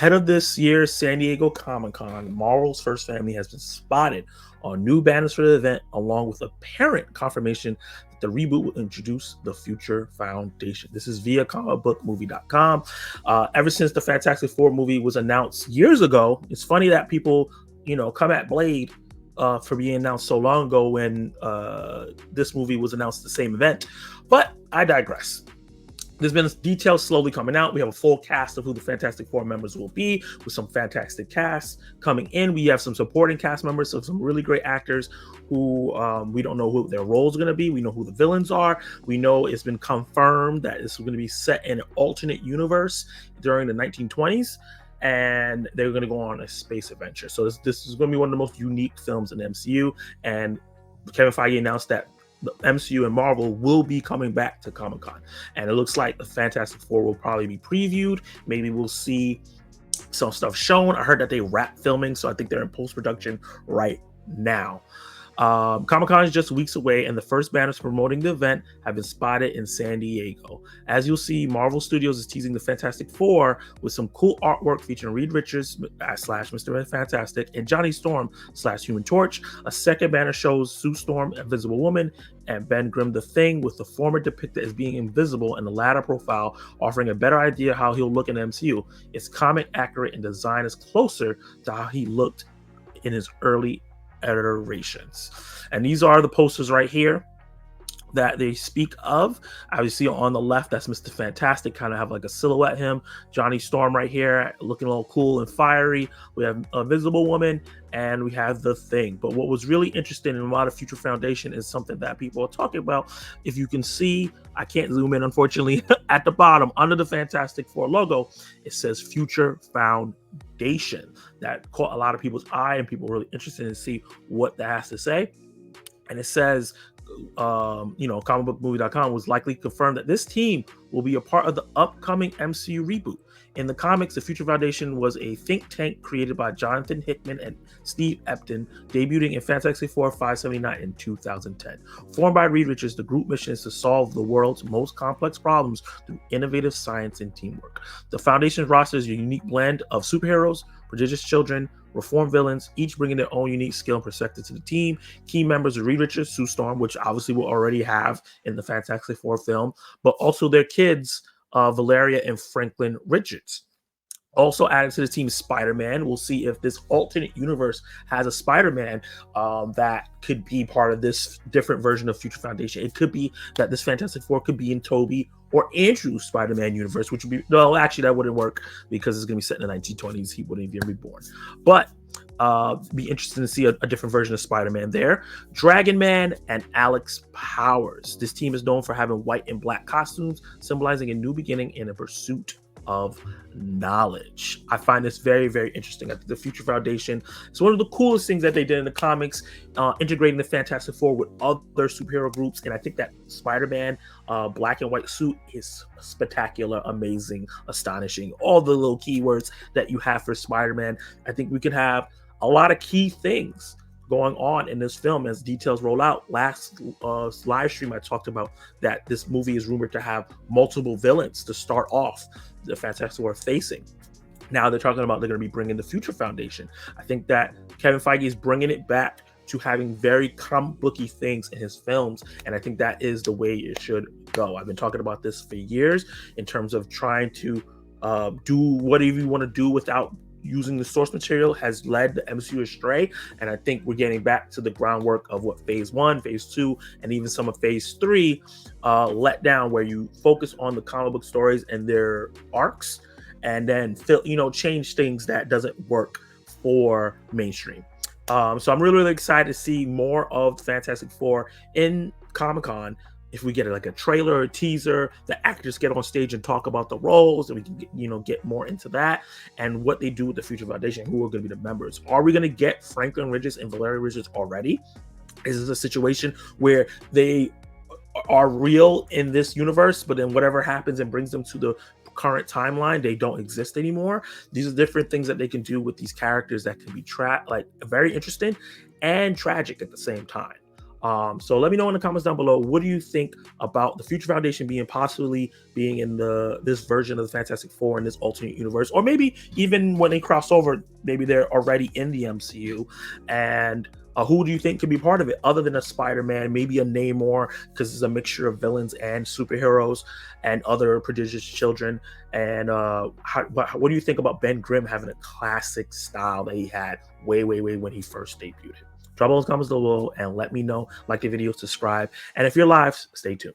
Ahead of this year's San Diego Comic-Con, Marvel's first family has been spotted on new banners for the event, along with apparent confirmation that the reboot will introduce the Future Foundation. This is via comicbookmovie.com. Ever since the Fantastic Four movie was announced years ago, it's funny that people, come at Blade for being announced so long ago when this movie was announced at the same event. But I digress. There's been details slowly coming out. We have a full cast of who the Fantastic Four members will be, with some fantastic casts coming in. We have some supporting cast members of some really great actors who we don't know who their roles are going to be. We know who the villains are. We know it's been confirmed that it's going to be set in an alternate universe during the 1920s, and they're going to go on a space adventure. So this is going to be one of the most unique films in the MCU, and Kevin Feige announced that the MCU and Marvel will be coming back to Comic-Con, and it looks like the Fantastic Four will probably be previewed. Maybe we'll see some stuff shown. I heard that they wrap filming, so I think they're in post-production right now. Comic-Con is just weeks away, and the first banners promoting the event have been spotted in San Diego. As you'll see, Marvel Studios is teasing the Fantastic Four with some cool artwork featuring Reed Richards / Mr. Fantastic and Johnny Storm / Human Torch. A second banner shows Sue Storm, Invisible Woman, and Ben Grimm the Thing, with the former depicted as being invisible and the latter profile offering a better idea how he'll look in the MCU. It's comic accurate and design is closer to how he looked in his early iterations. And these are the posters right here that they speak of. Obviously on the left, that's Mr. Fantastic, kind of have like a silhouette him. Johnny Storm right here looking a little cool and fiery. We have a Invisible Woman, and we have the Thing. But what was really interesting in a lot of Future Foundation is something that people are talking about. If you can see, I can't zoom in unfortunately, at the bottom under the Fantastic Four logo, it says Future Foundation. That caught a lot of people's eye, and people were really interested to see what that has to say. And it says, comicbookmovie.com was likely confirmed that this team will be a part of the upcoming MCU reboot. In the comics, the Future Foundation was a think tank created by Jonathan Hickman and Steve Epton, debuting in Fantastic Four 579 in 2010. Formed by Reed Richards, the group mission is to solve the world's most complex problems through innovative science and teamwork. The Foundation's roster is a unique blend of superheroes, prodigious children, reformed villains, each bringing their own unique skill and perspective to the team. Key members are Reed Richards, Sue Storm, which obviously we'll already have in the Fantastic Four film, but also their kids, Valeria and Franklin Richards. Also added to the team is Spider-Man. We'll see if this alternate universe has a Spider-Man that could be part of this different version of Future Foundation. It could be that this Fantastic Four could be in Tobey or Andrew's Spider-Man universe, which would be, no, actually that wouldn't work because it's going to be set in the 1920s. He wouldn't even be born. But be interested to see a different version of Spider-Man there. Dragon Man and Alex Powers. This team is known for having white and black costumes, symbolizing a new beginning in a pursuit of knowledge. I find this very, very interesting. I think the Future Foundation is one of the coolest things that they did in the comics, integrating the Fantastic Four with other superhero groups. And I think that Spider-Man black and white suit is spectacular, amazing, astonishing. All the little keywords that you have for Spider-Man. I think we could have a lot of key things going on in this film as details roll out. Last live stream, I talked about that this movie is rumored to have multiple villains to start off the Fantastic Four facing. Now they're talking about they're going to be bringing the Future Foundation. I think that Kevin Feige is bringing it back to having very comic booky things in his films, and I think that is the way it should go. I've been talking about this for years in terms of trying to do whatever you want to do without using the source material has led the MCU astray, and I think we're getting back to the groundwork of what Phase 1, Phase 2, and even some of Phase 3 let down, where you focus on the comic book stories and their arcs, and then change things that doesn't work for mainstream. So I'm really, really excited to see more of the Fantastic Four in Comic-Con. If we get like a trailer or a teaser, the actors get on stage and talk about the roles, and we can get more into that and what they do with the Future Foundation, who are going to be the members. Are we going to get Franklin Richards and Valeria Richards already? Is this a situation where they are real in this universe, but then whatever happens and brings them to the current timeline, they don't exist anymore? These are different things that they can do with these characters that can be very interesting and tragic at the same time. So let me know in the comments down below. What do you think about the Future Foundation being possibly being in this version of the Fantastic Four in this alternate universe, or maybe even when they cross over, maybe they're already in the MCU, and who do you think could be part of it other than a Spider-Man, maybe a Namor, because it's a mixture of villains and superheroes and other prodigious children. And what do you think about Ben Grimm having a classic style that he had way when he first debuted? Drop all those comments below and let me know. Like the video, subscribe, and if you're live, stay tuned.